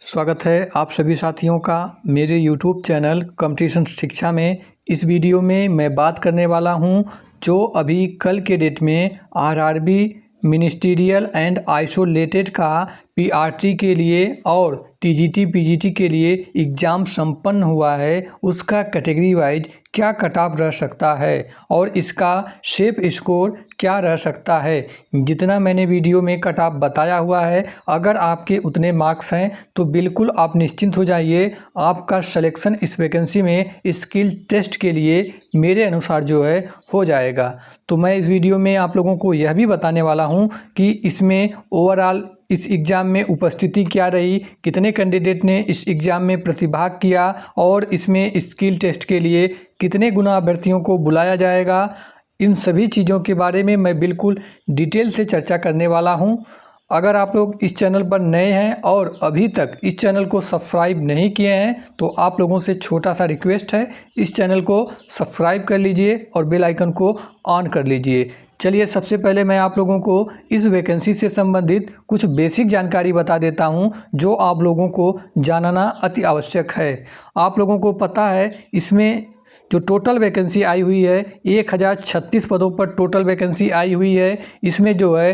स्वागत है आप सभी साथियों का मेरे YouTube चैनल कंपटीशन शिक्षा में। इस वीडियो में मैं बात करने वाला हूं जो अभी कल के डेट में आरआरबी मिनिस्ट्रियल एंड आइसोलेटेड का पीआरटी के लिए और टीजीटी पीजीटी के लिए एग्ज़ाम संपन्न हुआ है, उसका कैटेगरी वाइज क्या कट ऑफ रह सकता है और इसका सेफ स्कोर क्या रह सकता है। जितना मैंने वीडियो में कट ऑफ बताया हुआ है, अगर आपके उतने मार्क्स हैं तो बिल्कुल आप निश्चिंत हो जाइए, आपका सिलेक्शन इस वैकेंसी में स्किल टेस्ट के लिए मेरे अनुसार जो है हो जाएगा। तो मैं इस वीडियो में आप लोगों को यह भी बताने वाला हूं कि इसमें ओवरऑल इस एग्ज़ाम में उपस्थिति क्या रही, कितने कैंडिडेट ने इस एग्ज़ाम में प्रतिभाग किया और इसमें स्किल टेस्ट के लिए कितने गुना अभ्यर्थियों को बुलाया जाएगा। इन सभी चीज़ों के बारे में मैं बिल्कुल डिटेल से चर्चा करने वाला हूं। अगर आप लोग इस चैनल पर नए हैं और अभी तक इस चैनल को सब्सक्राइब नहीं किए हैं तो आप लोगों से छोटा सा रिक्वेस्ट है, इस चैनल को सब्सक्राइब कर लीजिए और बेल आइकन को ऑन कर लीजिए। चलिए सबसे पहले मैं आप लोगों को इस वैकेंसी से संबंधित कुछ बेसिक जानकारी बता देता हूं जो आप लोगों को जानना अति आवश्यक है। आप लोगों को पता है इसमें जो टोटल वैकेंसी आई हुई है 1036 पदों पर टोटल वैकेंसी आई हुई है। इसमें जो है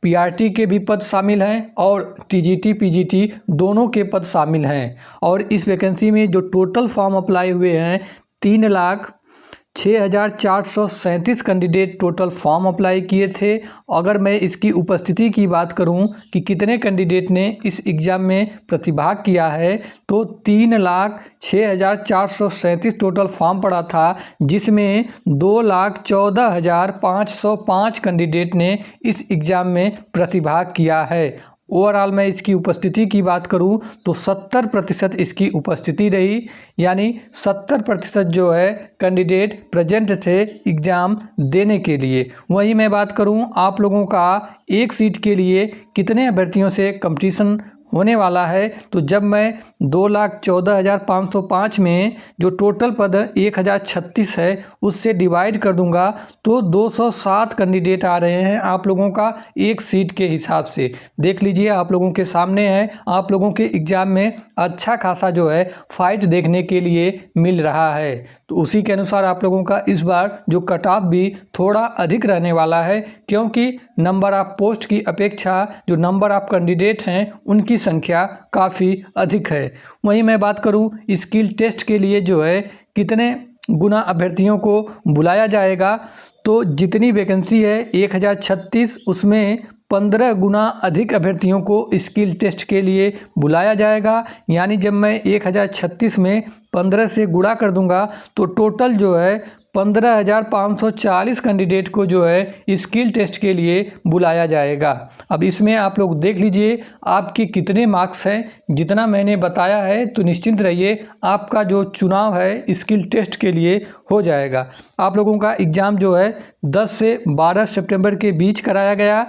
पीआरटी के भी पद शामिल हैं और टीजीटी पीजीटी दोनों के पद शामिल हैं। और इस वैकेंसी में जो टोटल फॉर्म अप्लाई हुए हैं 3,06,437 कैंडिडेट टोटल फॉर्म अप्लाई किए थे। अगर मैं इसकी उपस्थिति की बात करूं कि कितने कैंडिडेट ने इस एग्ज़ाम में प्रतिभाग किया है तो 3,06,437 टोटल फॉर्म पड़ा था, जिसमें 2,14,505 कैंडिडेट ने इस एग्ज़ाम में प्रतिभाग किया है। ओवरऑल मैं इसकी उपस्थिति की बात करूं तो 70% इसकी उपस्थिति रही, यानी 70% जो है कैंडिडेट प्रेजेंट थे एग्ज़ाम देने के लिए। वहीं मैं बात करूं आप लोगों का एक सीट के लिए कितने अभ्यर्थियों से कंपटीशन होने वाला है तो जब मैं 2,14,505 में जो टोटल पद 1,036 है उससे डिवाइड कर दूंगा तो 207 कैंडिडेट आ रहे हैं आप लोगों का एक सीट के हिसाब से। देख लीजिए आप लोगों के सामने है, आप लोगों के एग्ज़ाम में अच्छा खासा जो है फाइट देखने के लिए मिल रहा है। तो उसी के अनुसार आप लोगों का इस बार जो कट ऑफ भी थोड़ा अधिक रहने वाला है, क्योंकि नंबर ऑफ पोस्ट की अपेक्षा जो नंबर ऑफ कैंडिडेट हैं उनकी संख्या काफ़ी अधिक है। वहीं मैं बात करूं स्किल टेस्ट के लिए जो है कितने गुना अभ्यर्थियों को बुलाया जाएगा तो जितनी वैकेंसी है 1,036 उसमें 15 गुना अधिक अभ्यर्थियों को स्किल टेस्ट के लिए बुलाया जाएगा। यानी जब मैं 1,036 में 15 से गुणा कर दूंगा तो टोटल जो है 15,540 कैंडिडेट को जो है स्किल टेस्ट के लिए बुलाया जाएगा। अब इसमें आप लोग देख लीजिए आपके कितने मार्क्स हैं। जितना मैंने बताया है तो निश्चिंत रहिए आपका जो चुनाव है स्किल टेस्ट के लिए हो जाएगा। आप लोगों का एग्ज़ाम जो है 10 से 12 सितंबर के बीच कराया गया।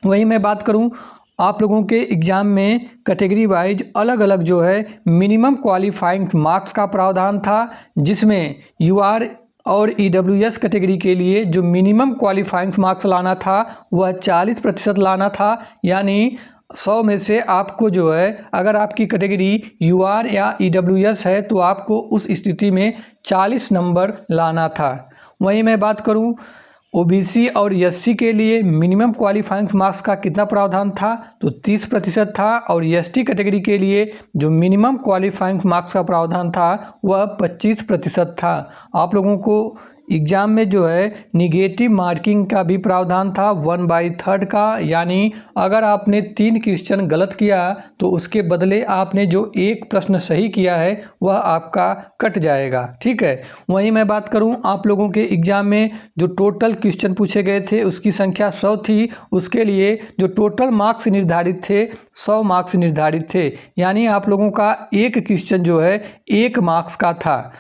वहीं मैं बात करूं आप लोगों के एग्ज़ाम में कैटेगरी वाइज अलग अलग जो है मिनिमम क्वालिफाइंग मार्क्स का प्रावधान था, जिसमें यूआर और ईडब्ल्यूएस कैटेगरी के लिए जो मिनिमम क्वालिफाइंग मार्क्स लाना था वह 40% लाना था। यानी 100 में से आपको जो है अगर आपकी कैटेगरी यूआर या ईडब्ल्यूएस है तो आपको उस स्थिति में 40 नंबर लाना था। वहीं मैं बात करूं ओबीसी और एससी के लिए मिनिमम क्वालिफाइंग मार्क्स का कितना प्रावधान था तो 30% था, और एसटी कैटेगरी के लिए जो मिनिमम क्वालिफाइंग मार्क्स का प्रावधान था वह 25% था। आप लोगों को एग्ज़ाम में जो है निगेटिव मार्किंग का भी प्रावधान था 1/3 का, यानी अगर आपने 3 क्वेश्चन गलत किया तो उसके बदले आपने जो एक प्रश्न सही किया है वह आपका कट जाएगा। ठीक है। वहीं मैं बात करूं आप लोगों के एग्ज़ाम में जो टोटल क्वेश्चन पूछे गए थे उसकी संख्या 100 थी, उसके लिए जो टोटल मार्क्स निर्धारित थे 100 मार्क्स निर्धारित थे, यानी आप लोगों का एक क्वेश्चन जो है 1 मार्क्स का था।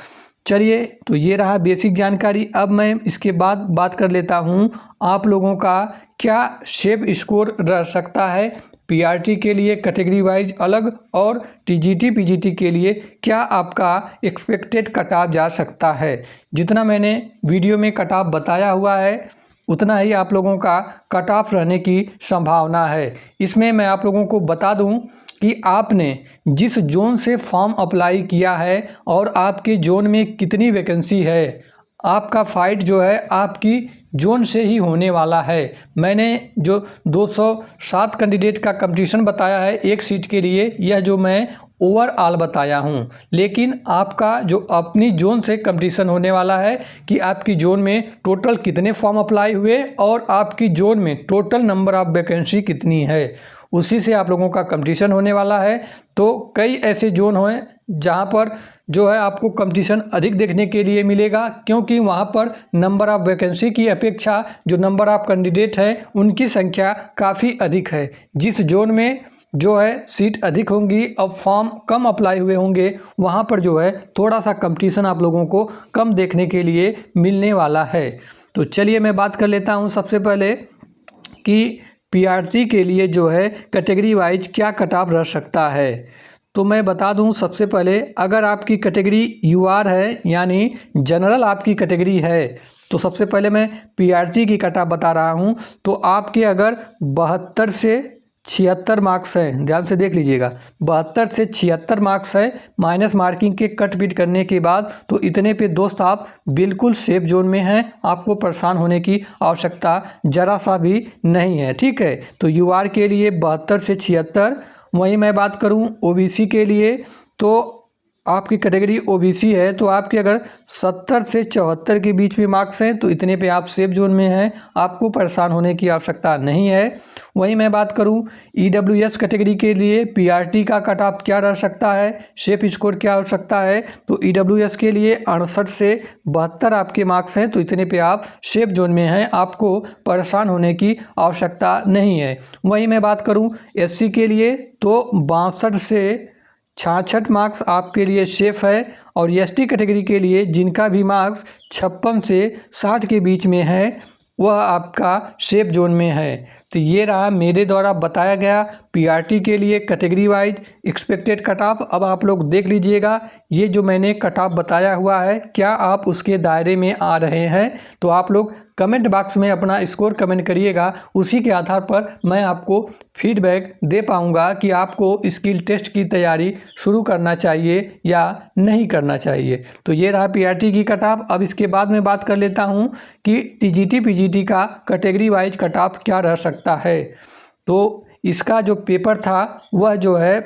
चलिए तो ये रहा बेसिक जानकारी। अब मैं इसके बाद बात कर लेता हूँ आप लोगों का क्या सेफ स्कोर रह सकता है पीआरटी के लिए कैटेगरी वाइज अलग और टीजीटी पीजीटी के लिए क्या आपका एक्सपेक्टेड कट ऑफ जा सकता है। जितना मैंने वीडियो में कट ऑफ बताया हुआ है उतना ही आप लोगों का कट ऑफ रहने की संभावना है। इसमें मैं आप लोगों को बता दूं कि आपने जिस जोन से फॉर्म अप्लाई किया है और आपके जोन में कितनी वैकेंसी है। आपका फाइट जो है आपकी जोन से ही होने वाला है। मैंने जो 207 कैंडिडेट का कंपटीशन बताया है एक सीट के लिए, यह जो मैं ओवरऑल बताया हूँ, लेकिन आपका जो अपनी जोन से कंपटीशन होने वाला है कि आपकी जोन में टोटल कितने फॉर्म अप्लाई हुए और आपकी जोन में टोटल नंबर ऑफ वैकेंसी कितनी है, उसी से आप लोगों का कंपटीशन होने वाला है। तो कई ऐसे जोन हैं जहां पर जो है आपको कंपटीशन अधिक देखने के लिए मिलेगा, क्योंकि वहां पर नंबर ऑफ वैकेंसी की अपेक्षा जो नंबर ऑफ कैंडिडेट हैं उनकी संख्या काफ़ी अधिक है। जिस जोन में जो है सीट अधिक होंगी और फॉर्म कम अप्लाई हुए होंगे, वहां पर जो है थोड़ा सा कंपटीशन आप लोगों को कम देखने के लिए मिलने वाला है। तो चलिए मैं बात कर लेता हूं सबसे पहले कि पीआरटी के लिए जो है कैटेगरी वाइज क्या कट ऑफ रह सकता है। तो मैं बता दूं सबसे पहले, अगर आपकी कैटेगरी यूआर है यानी जनरल आपकी कैटेगरी है, तो सबसे पहले मैं पीआरटी की कट ऑफ बता रहा हूं। तो आपके अगर 72 से 76 मार्क्स हैं, ध्यान से देख लीजिएगा, 72 से 76 मार्क्स है माइनस मार्किंग के कट पीट करने के बाद, तो इतने पे दोस्त आप बिल्कुल सेफ जोन में हैं। आपको परेशान होने की आवश्यकता जरा सा भी नहीं है, ठीक है। तो यूआर के लिए 72 से 76। वहीं मैं बात करूं ओबीसी के लिए, तो आपकी कैटेगरी ओबीसी है तो आपके अगर 70 से 74 के बीच में मार्क्स हैं तो इतने पे आप सेफ जोन में हैं, आपको परेशान होने की आवश्यकता नहीं है। वहीं मैं बात करूं ईडब्ल्यूएस कैटेगरी के लिए पीआरटी का कट ऑफ क्या रह सकता है, सेफ स्कोर क्या हो सकता है, तो ईडब्ल्यूएस के लिए 68 से 72 आपके मार्क्स हैं तो इतने पे आप सेफ जोन में हैं, आपको परेशान होने की आवश्यकता नहीं है। वहीं मैं बात करूँ एससी के लिए तो 62 से 66 मार्क्स आपके लिए सेफ है, और एसटी कैटेगरी के लिए जिनका भी मार्क्स 56 से 60 के बीच में है वह आपका सेफ जोन में है। तो ये रहा मेरे द्वारा बताया गया पीआरटी के लिए category wise expected cut off. अब आप लोग देख लीजिएगा ये जो मैंने कट ऑफ बताया हुआ है क्या आप उसके दायरे में आ रहे हैं, तो आप लोग कमेंट बॉक्स में अपना स्कोर कमेंट करिएगा। उसी के आधार पर मैं आपको फीडबैक दे पाऊंगा कि आपको स्किल टेस्ट की तैयारी शुरू करना चाहिए या नहीं करना चाहिए। तो ये रहा पीआरटी की कट ऑफ। अब इसके बाद में बात कर लेता हूं कि टीजीटी पीजीटी का कैटेगरी वाइज कट ऑफ क्या रह सकता है। तो इसका जो पेपर था वह जो है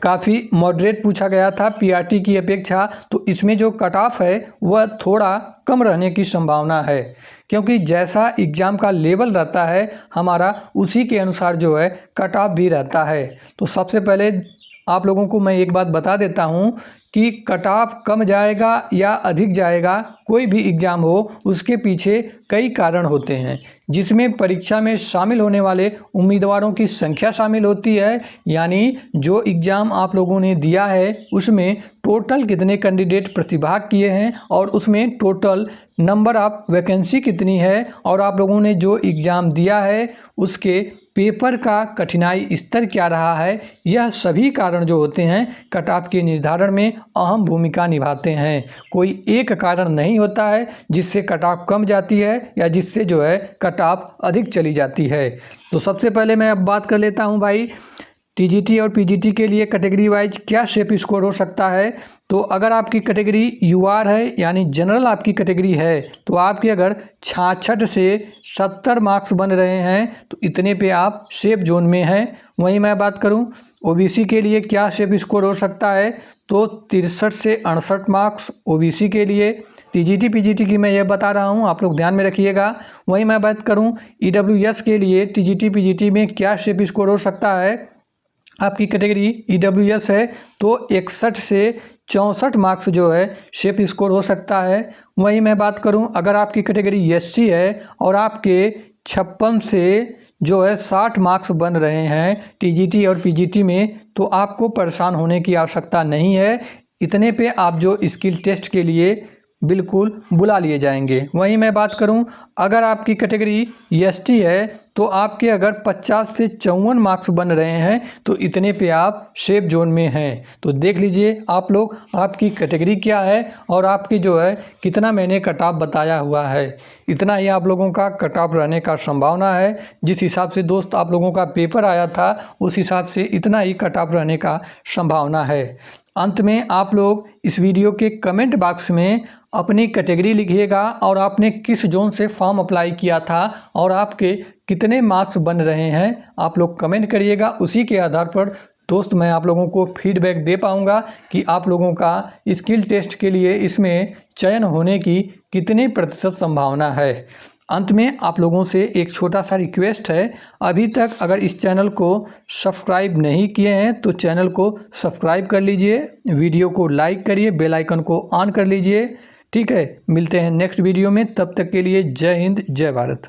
काफ़ी मॉडरेट पूछा गया था पीआरटी की अपेक्षा, तो इसमें जो कट ऑफ है वह थोड़ा कम रहने की संभावना है, क्योंकि जैसा एग्ज़ाम का लेवल रहता है हमारा उसी के अनुसार जो है कट ऑफ भी रहता है। तो सबसे पहले आप लोगों को मैं एक बात बता देता हूं कि कट ऑफ कम जाएगा या अधिक जाएगा, कोई भी एग्ज़ाम हो उसके पीछे कई कारण होते हैं, जिसमें परीक्षा में शामिल होने वाले उम्मीदवारों की संख्या शामिल होती है, यानी जो एग्ज़ाम आप लोगों ने दिया है उसमें टोटल कितने कैंडिडेट प्रतिभाग किए हैं और उसमें टोटल नंबर ऑफ वैकेंसी कितनी है, और आप लोगों ने जो एग्ज़ाम दिया है उसके पेपर का कठिनाई स्तर क्या रहा है। यह सभी कारण जो होते हैं कट ऑफ के निर्धारण में अहम भूमिका निभाते हैं। कोई एक कारण नहीं होता है जिससे कट ऑफ कम जाती है या जिससे जो है कट ऑफ अधिक चली जाती है। तो सबसे पहले मैं अब बात कर लेता हूं भाई टीजीटी और पीजीटी के लिए कैटेगरी वाइज क्या सेफ स्कोर हो सकता है। तो अगर आपकी कैटेगरी यूआर है यानी जनरल आपकी कैटेगरी है तो आपके अगर 66 से 70 मार्क्स बन रहे हैं तो इतने पे आप सेफ जोन में हैं। वहीं मैं बात करूं ओबीसी के लिए क्या सेफ स्कोर हो सकता है, तो 63 से 68 मार्क्स ओबीसी के लिए। टीजीटी पीजीटी की मैं ये बता रहा हूँ, आप लोग ध्यान में रखिएगा। वहीं मैं बात करूँ ईडब्ल्यूएस के लिए टीजीटी पीजीटी में क्या सेफ स्कोर हो सकता है, आपकी कैटेगरी ईडब्ल्यूएस है तो 61 से 64 मार्क्स जो है सेफ स्कोर हो सकता है। वहीं मैं बात करूं अगर आपकी कैटेगरी एससी है और आपके 56 से जो है 60 मार्क्स बन रहे हैं टीजीटी और पीजीटी में, तो आपको परेशान होने की आवश्यकता नहीं है, इतने पे आप जो स्किल टेस्ट के लिए बिल्कुल बुला लिए जाएंगे। वहीं मैं बात करूं अगर आपकी कैटेगरी एसटी है तो आपके अगर 50 से 54 मार्क्स बन रहे हैं तो इतने पे आप सेफ जोन में हैं। तो देख लीजिए आप लोग, आपकी कैटेगरी क्या है और आपकी जो है कितना मैंने कट ऑफ बताया हुआ है। इतना ही आप लोगों का कट ऑफ रहने का संभावना है। जिस हिसाब से दोस्त आप लोगों का पेपर आया था उस हिसाब से इतना ही कट ऑफ रहने का संभावना है। अंत में आप लोग इस वीडियो के कमेंट बॉक्स में अपनी कैटेगरी लिखिएगा और आपने किस जोन से फॉर्म अप्लाई किया था और आपके कितने मार्क्स बन रहे हैं आप लोग कमेंट करिएगा। उसी के आधार पर दोस्त मैं आप लोगों को फीडबैक दे पाऊंगा कि आप लोगों का स्किल टेस्ट के लिए इसमें चयन होने की कितनी प्रतिशत संभावना है। अंत में आप लोगों से एक छोटा सा रिक्वेस्ट है, अभी तक अगर इस चैनल को सब्सक्राइब नहीं किए हैं तो चैनल को सब्सक्राइब कर लीजिए, वीडियो को लाइक करिए, बेल आइकन को ऑन कर लीजिए। ठीक है, मिलते हैं नेक्स्ट वीडियो में, तब तक के लिए जय हिंद जय भारत।